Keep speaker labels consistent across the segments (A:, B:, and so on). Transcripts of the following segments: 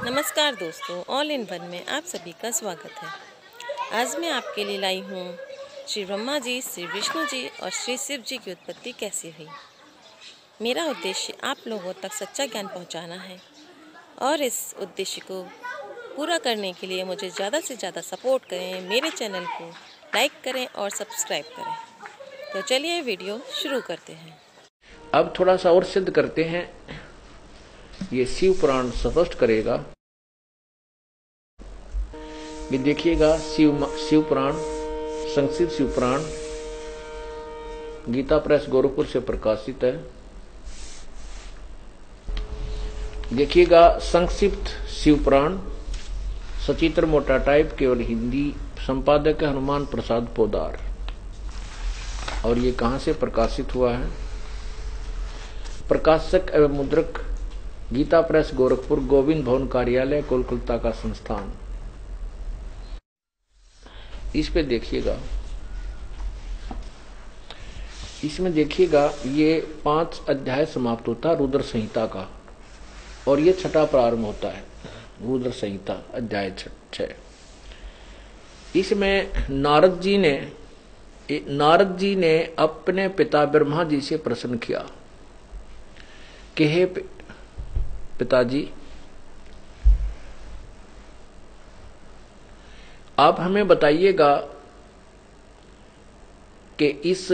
A: नमस्कार दोस्तों, all in one में आप सभी का स्वागत है। आज मैं आपके लिए लाई हूँ श्री ब्रह्मा जी, श्री विष्णु जी और श्री शिव जी की उत्पत्ति कैसे हुई। मेरा उद्देश्य आप लोगों तक सच्चा ज्ञान पहुँचाना है और इस उद्देश्य को पूरा करने के लिए मुझे ज़्यादा से ज़्यादा सपोर्ट करें, मेरे चैनल को लाइक करें और सब्सक्राइब करें। तो चलिए वीडियो शुरू करते हैं।
B: अब थोड़ा सा और सिद्ध करते हैं। ये शिव पुराण स्पष्ट करेगा। ये देखिएगा, शिव पुराण, संक्षिप्त शिव पुराण गीता प्रेस गोरखपुर से प्रकाशित है। देखिएगा, संक्षिप्त शिव पुराण, सचित्र मोटा टाइप, केवल हिंदी, संपादक है हनुमान प्रसाद पोदार। और ये कहां से प्रकाशित हुआ है? प्रकाशक एवं मुद्रक गीता प्रेस गोरखपुर, गोविंद भवन कार्यालय, कोलकाता का संस्थान। इस पे देखिएगा, इसमें देखिएगा, ये 5 अध्याय समाप्त होता है रुद्र संहिता का, और ये 6ठा प्रारंभ होता है रुद्र संहिता अध्याय 6। इसमें नारद जी ने अपने पिता ब्रह्मा जी से प्रश्न किया कि हे पिताजी, आप हमें बताइएगा कि इस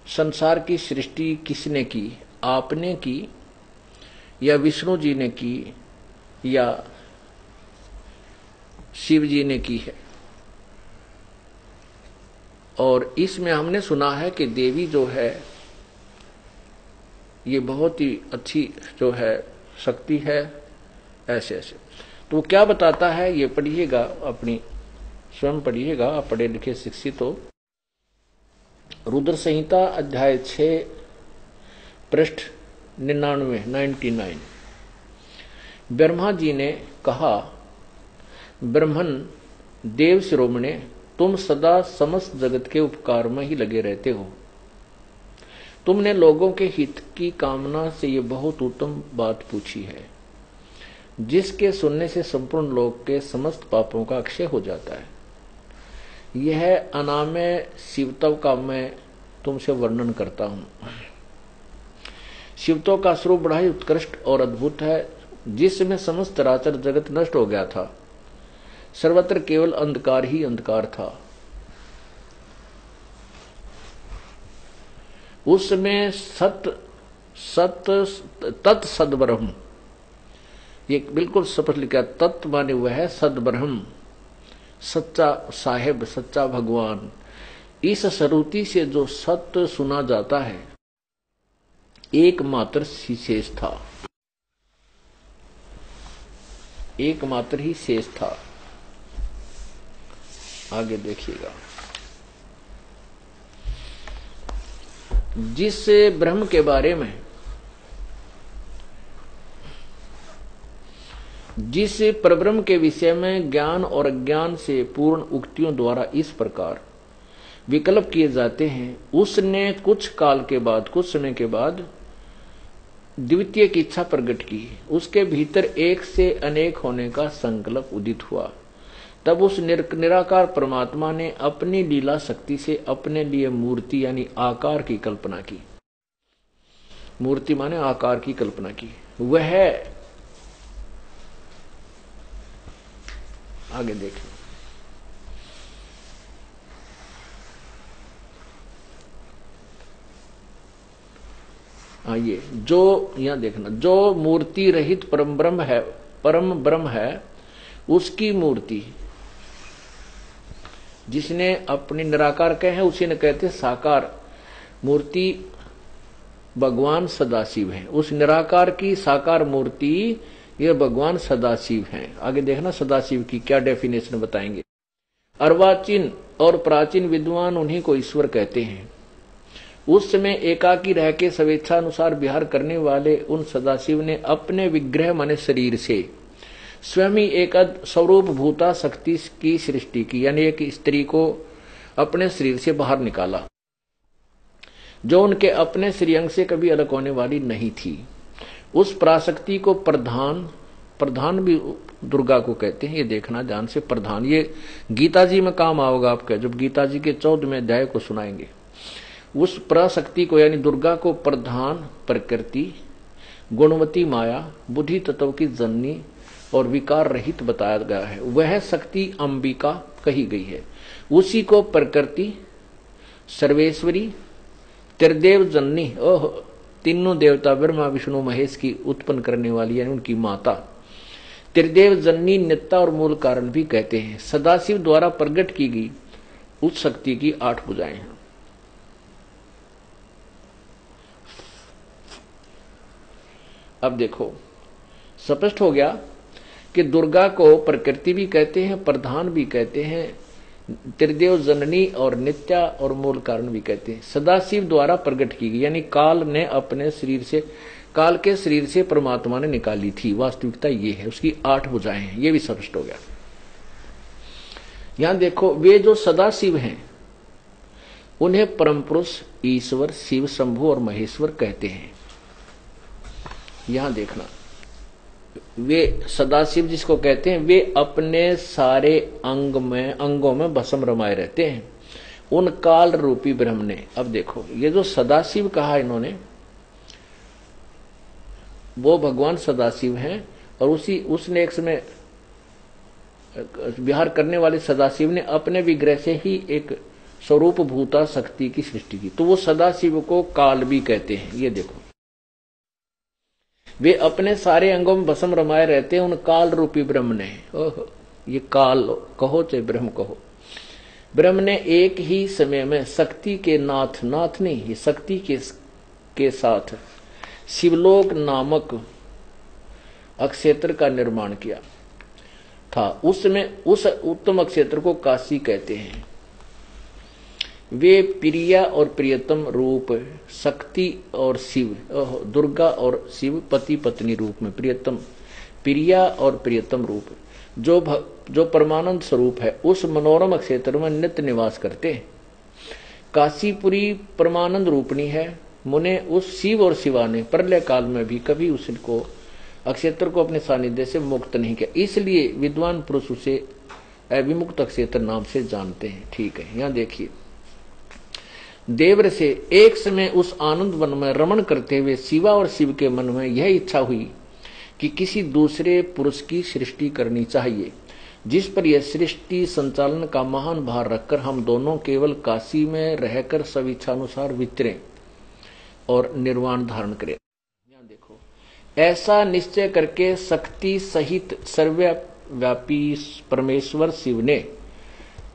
B: संसार की सृष्टि किसने की? आपने की या विष्णु जी ने की या शिव जी ने की है? और इसमें हमने सुना है कि देवी जो है ये बहुत ही अच्छी जो है शक्ति है, ऐसे ऐसे। तो क्या बताता है ये पढ़िएगा, अपनी स्वयं पढ़िएगा, आप पढ़े लिखे शिक्षित हो। रुद्र संहिता अध्याय 6 पृष्ठ 99। ब्रह्मा जी ने कहा, ब्रह्मन देव शिरोमणे, तुम सदा समस्त जगत के उपकार में ही लगे रहते हो। तुमने लोगों के हित की कामना से ये बहुत उत्तम बात पूछी है, जिसके सुनने से संपूर्ण लोक के समस्त पापों का अक्षय हो जाता है। यह अनामय शिवत्व का मैं तुमसे वर्णन करता हूं। शिवत्व का स्वरूप बड़ा ही उत्कृष्ट और अद्भुत है, जिसमें समस्त चराचर जगत नष्ट हो गया था। सर्वत्र केवल अंधकार ही अंधकार था। उसमें तत् सद्ब्रह्म, ये बिल्कुल स्पष्ट लिखा, तत्व माने हुआ है सद्ब्रह्म, सच्चा साहेब, सच्चा भगवान। इस श्रुति से जो सत्य सुना जाता है, एकमात्र ही शेष था, एकमात्र ही शेष था। आगे देखिएगा, जिस ब्रह्म के बारे में, जिस परब्रह्म के विषय में ज्ञान और अज्ञान से पूर्ण उक्तियों द्वारा इस प्रकार विकल्प किए जाते हैं, उसने कुछ काल के बाद, कुछ समय के बाद द्वितीय की इच्छा प्रकट की। उसके भीतर एक से अनेक होने का संकल्प उदित हुआ। तब उस निराकार परमात्मा ने अपनी लीला शक्ति से अपने लिए मूर्ति यानी आकार की कल्पना की। मूर्ति माने आकार की कल्पना की। वह आगे देखें, आइए, जो यहां देखना, जो मूर्ति रहित परम ब्रह्म है, उसकी मूर्ति, जिसने अपनी निराकार कहे हैं, उसी ने कहते साकार मूर्ति भगवान सदाशिव है। उस निराकार की साकार मूर्ति ये भगवान सदाशिव हैं। आगे देखना सदाशिव की क्या डेफिनेशन बताएंगे। अर्वाचीन और प्राचीन विद्वान उन्हीं को ईश्वर कहते हैं। उस समय एकाकी रह के स्वेच्छा अनुसार विहार करने वाले उन सदाशिव ने अपने विग्रह माने शरीर से स्वयं ही एक स्वरूप भूता शक्ति की सृष्टि की, यानी एक स्त्री को अपने शरीर से बाहर निकाला, जो उनके अपने श्रीअंग से कभी अलग होने वाली नहीं थी। उस पराशक्ति को प्रधान भी दुर्गा को कहते हैं। ये देखना ध्यान से, प्रधान ये गीता जी में काम आओगा आपका, जब गीता जी के 14वें अध्याय को सुनाएंगे। उस पराशक्ति को यानी दुर्गा को प्रधान प्रकृति, गुणवती माया, बुद्धि तत्व की जननी और विकार रहित बताया गया है। वह शक्ति अंबिका कही गई है। उसी को प्रकृति, सर्वेश्वरी, त्रिदेव जननी, ओह तीनों देवता ब्रह्मा विष्णु महेश की उत्पन्न करने वाली यानी उनकी माता, त्रिदेव जननी, नित्ता और मूल कारण भी कहते हैं। सदाशिव द्वारा प्रकट की गई उस शक्ति की 8 भुजाएं हैं। अब देखो स्पष्ट हो गया कि दुर्गा को प्रकृति भी कहते हैं, प्रधान भी कहते हैं, त्रिदेव जननी और नित्या और मूल कारण भी कहते हैं। सदाशिव द्वारा प्रकट की गई यानी काल ने अपने शरीर से, काल के शरीर से परमात्मा ने निकाली थी। वास्तविकता ये है, उसकी 8 भुजाएं हैं, ये भी स्पष्ट हो गया। यहां देखो वे जो सदाशिव हैं उन्हें परम पुरुष, ईश्वर, शिव, शंभु और महेश्वर कहते हैं। यहां देखना, वे सदाशिव जिसको कहते हैं वे अपने सारे अंगों में भस्म रमाए रहते हैं उन काल रूपी ब्रह्म ने। अब देखो ये जो सदाशिव कहा इन्होंने, वो भगवान सदाशिव हैं और उसने एक समय विहार करने वाले सदाशिव ने अपने विग्रह से ही एक स्वरूप भूता शक्ति की सृष्टि की, तो वो सदाशिव को काल भी कहते हैं। ये देखो वे अपने सारे अंगों में भस्म रमाए रहते हैं उन काल रूपी ब्रह्म ने। ओह, ये काल कहो चाहे ब्रह्म कहो, ब्रह्म ने एक ही समय में शक्ति के नाथ नहीं, ये शक्ति के साथ शिवलोक नामक अक्षेत्र का निर्माण किया था। उसमें उस उत्तम अक्षेत्र को काशी कहते हैं। वे प्रिया और प्रियतम रूप शक्ति और शिव, दुर्गा और शिव पति पत्नी रूप में, प्रियतम प्रिया और प्रियतम रूप जो परमानंद स्वरूप है उस मनोरम क्षेत्र में नित्य निवास करते हैं। काशीपुरी परमानंद रूपणी है। मुने उस शिव और शिवा ने प्रलय काल में भी कभी उसको अक्षेत्र को अपने सानिध्य से मुक्त नहीं किया, इसलिए विद्वान पुरुष उसे अविमुक्त अक्षेत्र नाम से जानते हैं। ठीक है, यहां देखिए, देवर से एक समय उस आनंद वन में रमण करते हुए शिवा और शिव के मन में यह इच्छा हुई कि किसी दूसरे पुरुष की सृष्टि करनी चाहिए, जिस पर यह सृष्टि संचालन का महान भार रखकर हम दोनों केवल काशी में रहकर स्वेच्छानुसार विचरें और निर्वाण धारण करें। यहां देखो, ऐसा निश्चय करके शक्ति सहित सर्वव्यापी परमेश्वर शिव ने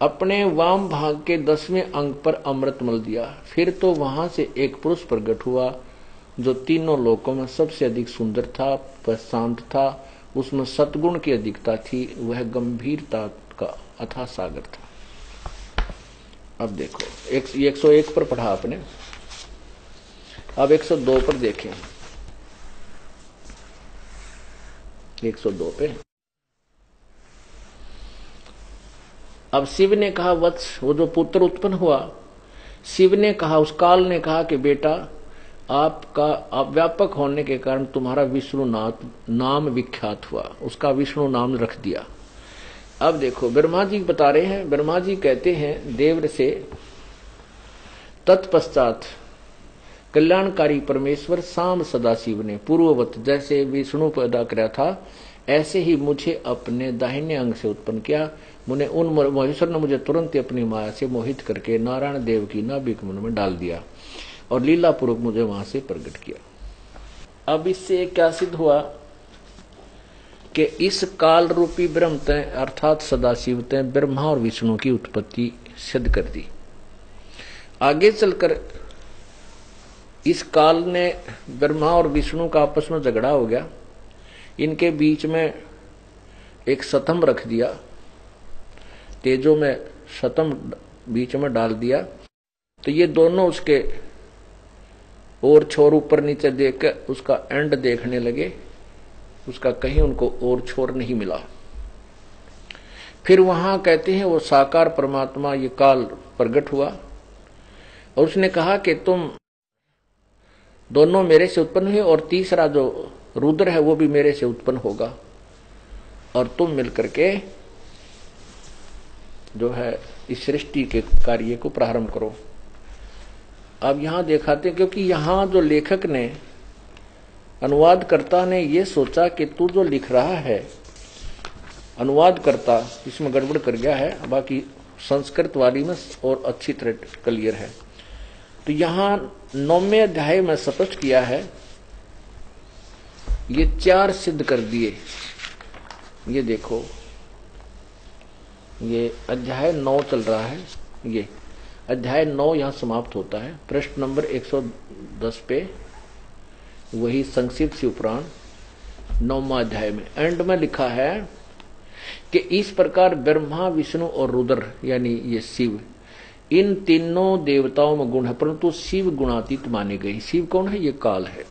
B: अपने वाम भाग के 10वें अंग पर अमृत मल दिया। फिर तो वहां से एक पुरुष प्रकट हुआ जो तीनों लोकों में सबसे अधिक सुंदर था, वह शांत था, उसमें सद्गुण की अधिकता थी, वह गंभीरता का अथाह सागर था। अब देखो 101 पर पढ़ा आपने, अब 102 पर देखें। 102 पे अब शिव ने कहा, वत्स, वो जो पुत्र उत्पन्न हुआ, शिव ने कहा, उस काल ने कहा कि बेटा आप व्यापक होने के कारण तुम्हारा विष्णु नाम विख्यात हुआ, उसका विष्णु नाम रख दिया। अब देखो ब्रह्मा जी बता रहे हैं, ब्रह्मा जी कहते हैं देवर से, तत्पश्चात कल्याणकारी परमेश्वर शाम सदाशिव ने पूर्ववत जैसे विष्णु पैदा किया था ऐसे ही मुझे अपने दाहिने अंग से उत्पन्न किया। उन महेश्वर ने मुझे तुरंत अपनी माया से मोहित करके नारायण देव की नाभिक मन में डाल दिया और लीला पूर्वक मुझे वहां से प्रकट किया। अब इससे क्या सिद्ध हुआ कि इस काल रूपी ब्रह्म तय अर्थात सदाशिव तय ब्रह्मा और विष्णु की उत्पत्ति सिद्ध कर दी। आगे चलकर इस काल ने ब्रह्मा और विष्णु का आपस में झगड़ा हो गया, इनके बीच में एक सतम रख दिया, तेजो में सतम बीच में डाल दिया, तो ये दोनों उसके और छोर ऊपर नीचे देखकर उसका एंड देखने लगे, उसका कहीं उनको और छोर नहीं मिला। फिर वहां कहते हैं वो साकार परमात्मा ये काल प्रकट हुआ और उसने कहा कि तुम दोनों मेरे से उत्पन्न हुए और तीसरा जो रुद्र है वो भी मेरे से उत्पन्न होगा और तुम मिलकर के जो है इस सृष्टि के कार्य को प्रारंभ करो। अब यहां दिखाते, क्योंकि यहां जो लेखक ने, अनुवादकर्ता ने ये सोचा कि तू जो लिख रहा है, अनुवादकर्ता इसमें गड़बड़ कर गया है, बाकी संस्कृत वाली में और अच्छी तरह क्लियर है। तो यहां 9वें अध्याय में स्पष्ट किया है, ये 4 सिद्ध कर दिए। ये देखो, ये अध्याय 9 चल रहा है, ये अध्याय 9 यहां समाप्त होता है। प्रश्न नंबर 110 पे वही संक्षिप्त शिवपुराण 9वां अध्याय में एंड में लिखा है कि इस प्रकार ब्रह्मा, विष्णु और रुद्र यानी ये शिव, इन तीनों देवताओं में गुण है, परंतु शिव गुणातीत माने गए। शिव कौन है? ये काल है।